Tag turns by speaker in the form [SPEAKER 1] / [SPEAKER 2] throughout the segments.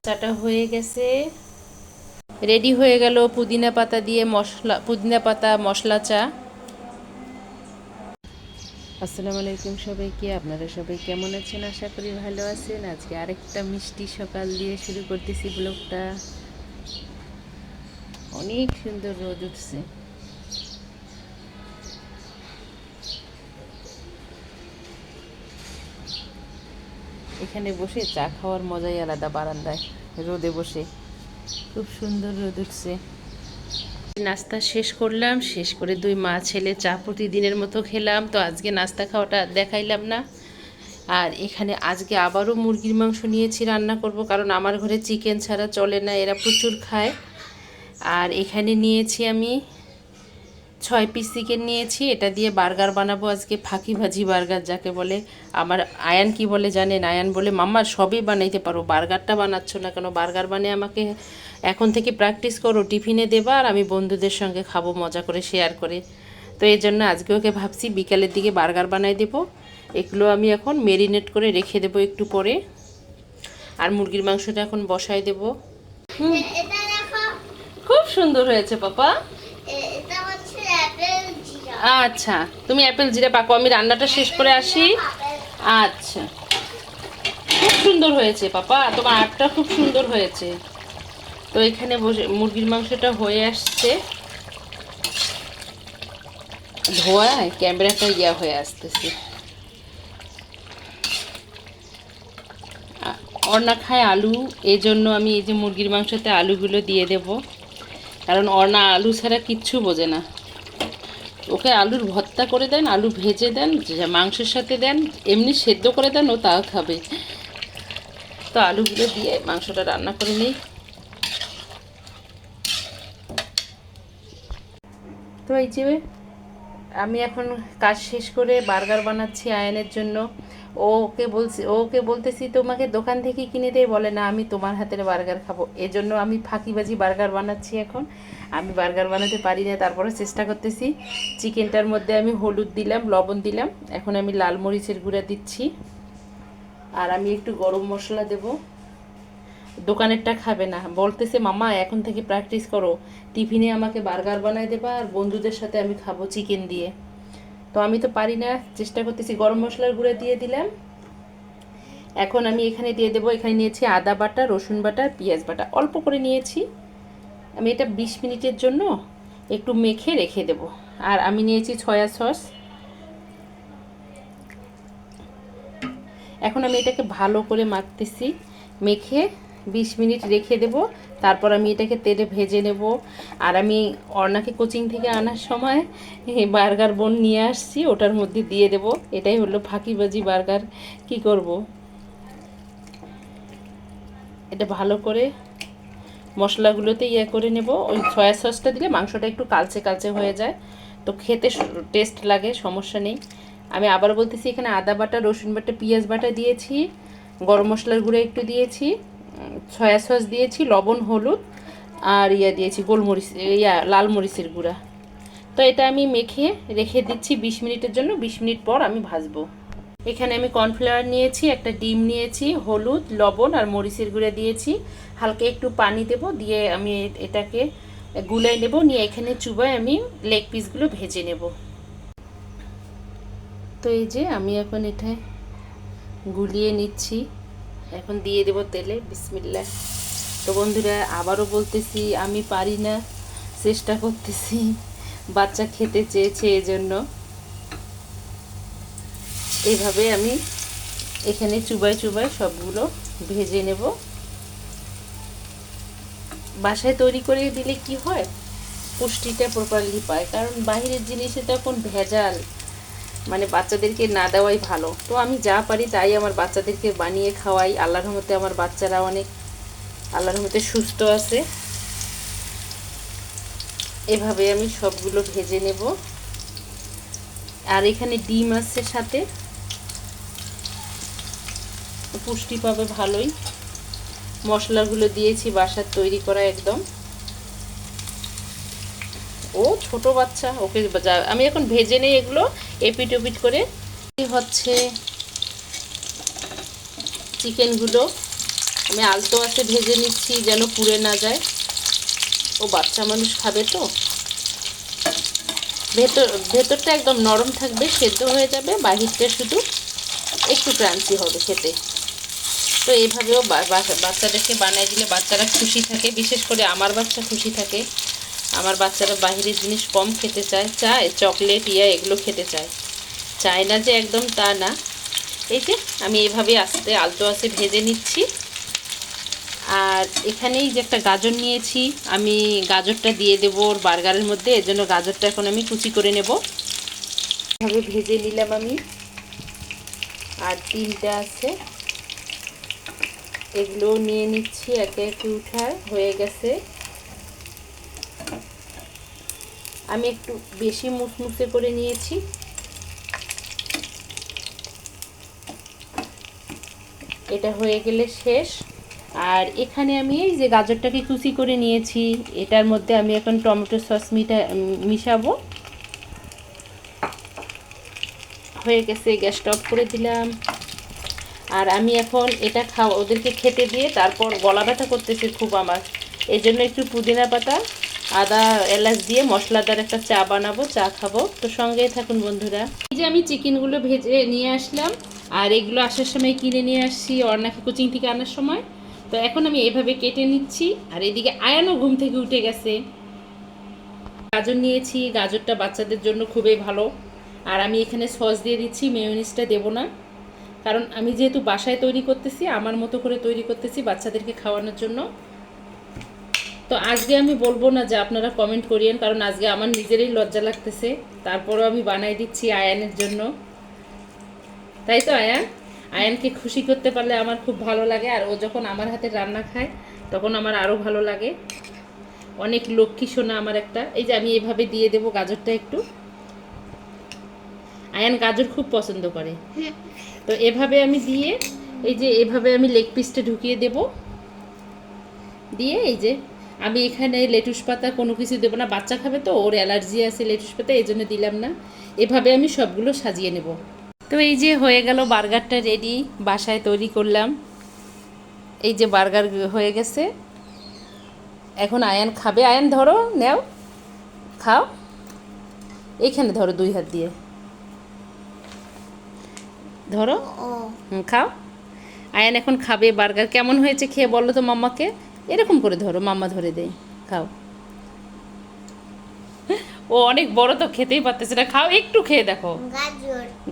[SPEAKER 1] চাটা হয়ে গেছে, রেডি হয়ে গেল পুদিনা পাতা দিয়ে পুদিনা পাতা মশলা চা। আসসালামু আলাইকুম সবাইকে, আপনারা সবাই কেমন আছেন? আশা করি ভালো আছেন। আজকে আরেকটা মিষ্টি সকাল দিয়ে শুরু করতেছি ব্লগটা। অনেক সুন্দর রোদ উঠছে। এখানে বসে চা খাওয়ার মজাই আলাদা, বারান্দায় রোদে বসে। খুব সুন্দর রোদ উঠছে। নাস্তা শেষ করলাম, শেষ করে দুই মা ছেলে চা প্রতিদিনের মতো খেলাম। তো আজকে নাস্তা খাওয়াটা দেখাইলাম না। আর এখানে আজকে আবারও মুরগির মাংস নিয়েছি, রান্না করব, কারণ আমার ঘরে চিকেন ছাড়া চলে না, এরা প্রচুর খায়। আর এখানে নিয়েছি আমি 6 পিস চিকেন নিয়েছি, এটা দিয়ে বার্গার বানাবো আজকে, ফাঁকি ভাজি বার্গার যাকে বলে। আমার আয়ান কি বলে জানেন? আয়ান বলে, মাম্মা সবই বানাইতে পারো, বার্গারটা বানাচ্ছ না কেন? বার্গার বানিয়ে আমাকে এখন থেকে প্র্যাকটিস করো, টিফিনে দেবা, আর আমি বন্ধুদের সঙ্গে খাবো মজা করে, শেয়ার করে। তো এই জন্য আজকে ওকে ভাবছি বিকালের দিকে বার্গার বানাই দেবো। এগুলো আমি এখন মেরিনেট করে রেখে দেবো একটু পরে। আর মুরগির মাংসটা এখন বসাই দেবো। খুব সুন্দর হয়েছে পাপা। আচ্ছা, তুমি অ্যাপেল জিরা পাকো, আমি রান্নাটা শেষ করে আসি। আচ্ছা, খুব সুন্দর হয়েছে পাপা, তোমার আটটা খুব সুন্দর হয়েছে। তো এখানে বসে মুরগির মাংসটা হয়ে আসছে, ধোয়ায় ক্যামেরাটা হয়ে আসতেছে। অর্ণা খায় আলু, এই জন্য আমি এই যে মুরগির মাংসতে আলুগুলো দিয়ে দেব, কারণ অর্ণা আলু ছাড়া কিচ্ছু বোঝে না। ওকে আলুর ভর্তা করে দেন, আলু ভেজে দেন, মাংসের সাথে দেন, এমনি সেদ্ধ করে দেন, ও তাও খাবে। তো আলুগুলো দিয়ে মাংসটা রান্না করে নিই। তো এই যে আমি এখন কাজ শেষ করে বার্গার বানাচ্ছি আয়নের জন্য। ওকে বলতেছি তোমাকে দোকান থেকে কিনে দেয়, বলে না আমি তোমার হাতের বার্গার খাবো। এজন্য আমি ফাঁকিবাজি বার্গার বানাচ্ছি এখন। আমি বার্গার বানাতে পারি না, তারপরে চেষ্টা করতেছি। চিকেনটার মধ্যে আমি হলুদ দিলাম, লবণ দিলাম, এখন আমি লাল মরিচের গুঁড়া দিচ্ছি, আর আমি একটু গরম মশলা দেব। দোকানেরটা খাবে না, বলতেছে মামা এখন থেকে প্র্যাকটিস করো, টিফিনে আমাকে বার্গার বানাই দেবা, আর বন্ধুদের সাথে আমি খাবো চিকেন দিয়ে। তো আমি তো পারি না, চেষ্টা করতেছি। গরম মশলার গুঁড়ো দিয়ে দিলাম। এখন আমি এখানে দিয়ে দেবো, এখানে নিয়েছি আদা বাটা, রসুন বাটা, পেঁয়াজ বাটা, অল্প করে নিয়েছি। আমি এটা 20 মিনিটের জন্য একটু মেখে রেখে দেব। আর আমি নিয়েছি সয়া সস। এখন আমি এটাকে ভালো করে মাখতেছি, মেখে 20 মিনিট রেখে দেব। তারপর আমি এটাকে তেলে ভেজে নেব। আর আমি অর্ণাকে কোচিং থেকে আনার সময় বার্গার বোন নিয়ে আসছি, ওটার মধ্যে দিয়ে দেব। এটাই হলো ফাঁকিবাজি বার্গার। কি করব, এটা ভালো করে মশলাগুলোতে করে নেব। ওই সয়া সসটা দিলে মাংসটা একটু কালচে কালচে হয়ে যায়, তো খেতে টেস্ট লাগে, সমস্যা নেই। আমি আবার বলতেছি, এখানে আদা বাটা, রসুন বাটা, পেঁয়াজ বাটা দিয়েছি, গরম মশলার গুঁড়ো একটু দিয়েছি, সয়া সস দিয়েছি, লবণ, হলুদ, আর দিয়েছি গোলমরিচ, লাল মরিচের গুঁড়া। তো এটা আমি মেখে রেখে দিচ্ছি 20 মিনিটের জন্য। 20 মিনিট পর আমি ভাজবো। এখানে আমি কর্নফ্লাওয়ার নিয়েছি, একটা ডিম নিয়েছি, হলুদ, লবণ আর মরিচের গুঁড়া দিয়েছি, হালকা একটু পানি দেব, দিয়ে আমি এটাকে গুলাই নেব, নিয়ে এখানে চুবায় আমি লেগ পিসগুলো ভেজে নেব। তো এই যে আমি এখন এটা গুলিয়ে নিচ্ছি, এখন দিয়ে দেব তেলে। বিসমিল্লাহ। তো বন্ধুরা, আবারও বলতেছি আমি পারি না, চেষ্টা করতেছি, বাচ্চা খেতে চেয়েছে এজন্য। এইভাবে আমি এখানে চুবাই চুবাই সবগুলো ভেজে নেব। বাসায় তৈরি করে দিলে কি হয়, পুষ্টিটা প্রপারলি পায়, কারণ বাইরের জিনিসে তো এখন ভেজাল, মানে বাচ্চাদেরকে না দেওয়াই ভালো। তো আমি যা পারি তাই আমার বাচ্চাদেরকে বানিয়ে খাওয়াই। আল্লাহর রহমতে আমার বাচ্চারা অনেক, আল্লাহর রহমতে সুস্থ আছে। এভাবে আমি সবগুলো ভেজে নেব। আর এখানে ডিম আছে সাথে, পুষ্টি পাবে ভালোই। মশলাগুলো দিয়েছি বাসার তৈরি করা একদম। ও ছোট বাচ্চা, ওকে আমি এখন ভেজে নেই এগুলো এপিট ওপিট করে। হচ্ছে চিকেনগুলো আমি আলতো আছে ভেজে নিচ্ছি যেন পুড়ে না যায়। ও বাচ্চা মানুষ খাবে তো। ভেতরটা একদম নরম থাকবে, সেদ্ধ হয়ে যাবে, বাহিরটা শুধু একটু ক্রাঞ্চি হবে খেতে। তো এইভাবেও বাচ্চাদেরকে বানিয়ে দিলে বাচ্চারা খুশি থাকে, বিশেষ করে আমার বাচ্চা খুশি থাকে। আমার বাচ্চারা বাহিরের জিনিস কম খেতে চায় চকলেট এগুলো খেতে চায় না যে একদম তা না। এই যে আমি এইভাবে আলতো আস্তে ভেজে নিচ্ছি। আর এখানেই যে একটা গাজর নিয়েছি, আমি গাজরটা দিয়ে দেবো ওর বার্গারের মধ্যে, এর জন্য গাজরটা এখন আমি কুচি করে নেব। এভাবে ভেজে নিলাম আমি। আর 3টা আছে, এগুলো নিয়ে নিচ্ছি একে একে উঠায়। হয়ে গেছে। আমি একটু বেশি মুসমুসে করে নিয়েছি। এটা হয়ে গেলে শেষ। আর এখানে আমি এই যে গাজরটাকে কুচি করে নিয়েছি, এটার মধ্যে আমি এখন টমেটো সস মিশাবো। হয়ে গেছে, গ্যাসটা অফ করে দিলাম। আর আমি এখন এটা ওদেরকে খেতে দিয়ে তারপর গলা ব্যথা করতেছে খুব আমার, এই জন্য একটু পুদিনা পাতা, আদা, এলাচ দিয়ে মশলাদার একটা চা বানাবো, চা খাবো। তো সঙ্গেই থাকুন বন্ধুরা। এই যে আমি চিকেনগুলো ভেজে নিয়ে আসলাম, আর এগুলো আসার সময় কিনে নিয়ে আসছি অর্ণাকে কোচিং থেকে আনার সময়। তো এখন আমি এভাবে কেটে নিচ্ছি। আর এদিকে আয়ানও ঘুম থেকে উঠে গেছে। গাজর নিয়েছি, গাজরটা বাচ্চাদের জন্য খুবই ভালো। আর আমি এখানে সস দিয়ে দিচ্ছি, মেয়োনিজটা দেবো না, কারণ আমি যেহেতু বাসায় তৈরি করতেছি, আমার মতো করে তৈরি করতেছি বাচ্চাদেরকে খাওয়ানোর জন্য। তো আজকে আমি বলবো না যে আপনারা কমেন্ট করিয়েন, কারণ আজকে আমার নিজেরই লজ্জা লাগতেছে। তারপরেও আমি বানাই দিচ্ছি আয়ানের জন্য। তাই তো আয়ানকে খুশি করতে পারলে আমার খুব ভালো লাগে। আর ও যখন আমার হাতে রান্না খায় তখন আমার আরও ভালো লাগে। অনেক লক্ষ্মী সোনা আমার একটা। এই যে আমি এভাবে দিয়ে দেবো গাজরটা একটু। আয়ান গাজর খুব পছন্দ করে। তো এভাবে আমি দিয়ে, এই যে এভাবে আমি লেগ পিসটা ঢুকিয়ে দেব। দিয়ে এই যে আমি এখানে লেটুস পাতা কোনো কিছু দেবো না, বাচ্চা খাবে তো, ওর অ্যালার্জি আছে লেটুস পাতা, এই জন্য দিলাম না। এভাবে আমি সবগুলো সাজিয়ে নেব। তো এই যে হয়ে গেল, বার্গারটা রেডি, বাসায় তৈরি করলাম। এই যে বার্গার হয়ে গেছে। এখন আয়ান খাবে। আয়ান ধরো, নেও, খাও। এইখানে ধরো 2 হাত দিয়ে ধরো, খাও। আয়ান এখন খাবে বার্গার। কেমন হয়েছে খেয়ে বলো তো মাম্মাকে। এরকম করে ধরো, মাম্মা ধরে দেয়, খাও। ও অনেক বড় তো খেতেই পারতেছে না। খাও, একটু খেয়ে দেখো।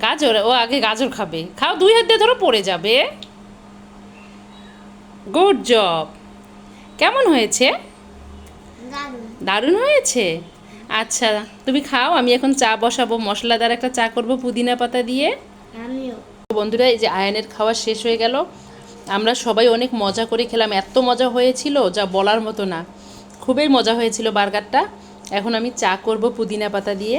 [SPEAKER 1] গাজর, ও আগে গাজর খাবে। খাও, 2 হাত দিয়ে ধরো, পড়ে যাবে। Good job. কেমন হয়েছে? দারুণ হয়েছে। আচ্ছা, তুমি খাও, আমি এখন চা বসাবো, মশলাদার একটা চা করব পুদিনা পাতা দিয়ে। বন্ধুরা, এই যে আয়ানের খাওয়া শেষ হয়ে গেল। আমরা সবাই অনেক মজা করে খেলাম, এত মজা হয়েছিল যা বলার মতো না। খুবই মজা হয়েছিল বার্গারটা। এখন আমি চা করব পুদিনা পাতা দিয়ে।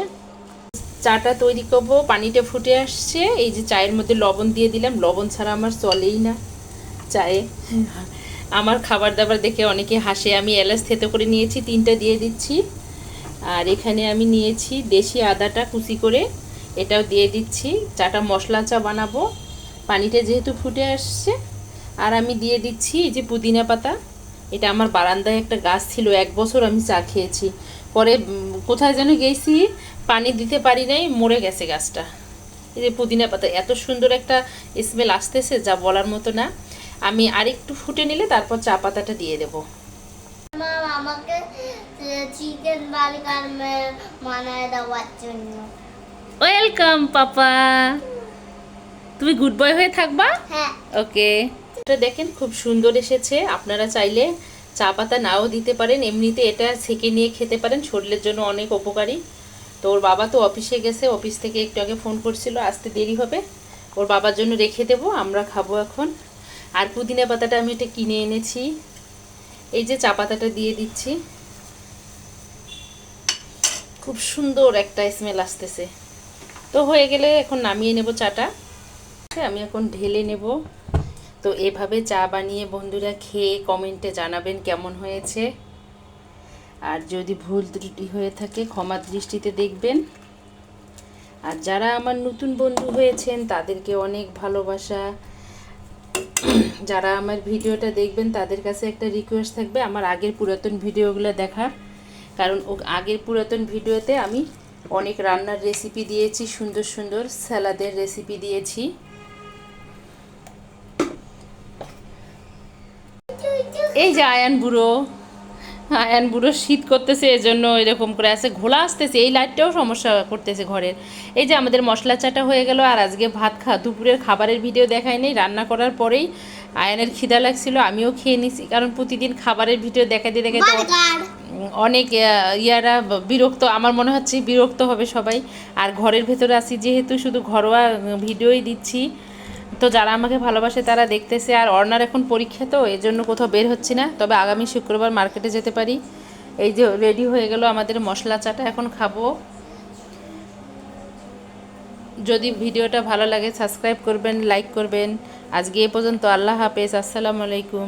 [SPEAKER 1] চাটা তৈরি করব, পানিটা ফুটে আসছে। এই যে চায়ের মধ্যে লবণ দিয়ে দিলাম, লবণ ছাড়া আমার চলেই না চায়ে। আমার খাবার দাবার দেখে অনেকে হাসে। আমি এলাচ থেতো করে নিয়েছি, 3টা দিয়ে দিচ্ছি। আর এখানে আমি নিয়েছি দেশি আদাটা কুচি করে, এটাও দিয়ে দিচ্ছি। চাটা মশলা চা বানাবো। পানিটা যেহেতু ফুটে আসছে, আর আমি দিয়ে দিচ্ছি এই যে পুদিনা পাতা। এটা আমার বারান্দায় একটা গাছ ছিল, 1 বছর আমি চা খেয়েছি। পরে কোথায় যেন গেছি, পানি দিতে পারি নাই, মরে গেছে গাছটা। এই যে পুদিনা পাতা, এত সুন্দর একটা স্মেল আসতেছে যা বলার মতো না। আমি আরেকটু ফুটে নিলে তারপর চা পাতাটা দিয়ে দেবো।
[SPEAKER 2] আমাকে চিকেন বার্গার বানায় দেওয়ার জন্য।
[SPEAKER 1] ওয়েলকাম পাপা। তুমি গুড বয় হয়ে থাকবা।
[SPEAKER 2] হ্যাঁ,
[SPEAKER 1] ওকে। এটা দেখেন খুব সুন্দর এসেছে। আপনারা চাইলে চা পাতা নাও দিতে পারেন, এমনিতে এটা ছেঁকে নিয়ে খেতে পারেন, শরীরের জন্য অনেক উপকারী। তো ওর বাবা তো অফিসে গেছে, অফিস থেকে একটু আগে ফোন করছিল, আসতে দেরি হবে। ওর বাবার জন্য রেখে দেবো, আমরা খাবো এখন। আর পুদিনা পাতাটা আমি এটা কিনে এনেছি। এই যে চা পাতাটা দিয়ে দিচ্ছি, খুব সুন্দর একটা স্মেল আসতেছে। তো হয়ে গেলে এখন নামিয়ে নেব চাটা। আমি এখন ঢেলে নেব। তো এভাবে চা বানিয়ে বন্ধুরা খেয়ে কমেন্টে জানাবেন কেমন হয়েছে। আর যদি ভুল ত্রুটি হয়ে থাকে ক্ষমা দৃষ্টিতে দেখবেন। আর যারা আমার নতুন বন্ধু হয়েছেন তাদেরকে অনেক ভালোবাসা। যারা আমার ভিডিওটা দেখবেন তাদের কাছে একটা রিকোয়েস্ট থাকবে আমার আগের পুরাতন ভিডিওগুলো দেখার, কারণ আগের পুরাতন ভিডিওতে আমি অনেক রান্নার রেসিপি দিয়েছি, সুন্দর সুন্দর স্যালাদের রেসিপি দিয়েছি। এই যে আয়ান বুড়ো শীত করতেছে, এজন্য এরকম করে আছে, ঘোলা আসতেছে, এই লাইটটাও সমস্যা করতেছে ঘরের। এই যে আমাদের মশলা চাটা হয়ে গেল, আর আজকে দুপুরের খাবারের ভিডিও দেখাই নেই। রান্না করার পরেই আয়ানের খিদা লাগছিল, আমিও খেয়ে নিছি, কারণ প্রতিদিন খাবারের ভিডিও দেখাতে দেখাতে অনেক ইয়ারা বিরক্ত, আমার মনে হচ্ছে বিরক্ত হবে সবাই। আর ঘরের ভেতরে আছি যেহেতু, শুধু ঘরোয়া ভিডিওই দিচ্ছি, তো যারা আমাকে ভালোবাসে তারা দেখতেছে। আর অর্ণার এখন পরীক্ষা, তো এর জন্য কোথাও বের হচ্ছি না, তবে আগামী শুক্রবার মার্কেটে যেতে পারি। এই যে রেডি হয়ে গেল আমাদের মশলা চাটা, এখন খাবো। যদি ভিডিওটা ভালো লাগে সাবস্ক্রাইব করবেন, লাইক করবেন। আজকে এ পর্যন্ত, আল্লাহ হাফেজ, আসসালামু আলাইকুম।